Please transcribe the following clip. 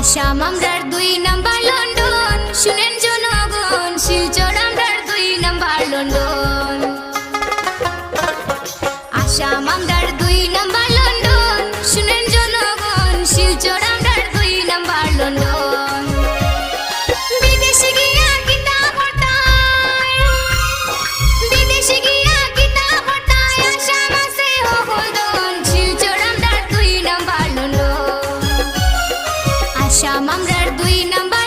আসাম আমরার 2 number London, শুনেন জনগণ, শিলচর আমরার 2 নাম্বার লন্ডন। আসাম আমরার 2 নাম্বার লন্ডন, শুনেন জনগণ, শিলচর আমরার 2 নাম্বার লন্ডন। বিদেশে গিয়া কিতা করতায়, বিদেশে গিয়া কিতা করতায়, আসাম আছে হলদন, শিলচর আমরার 2 নাম্বার লন্ডন। আসাম আমরার 2 নাম্বার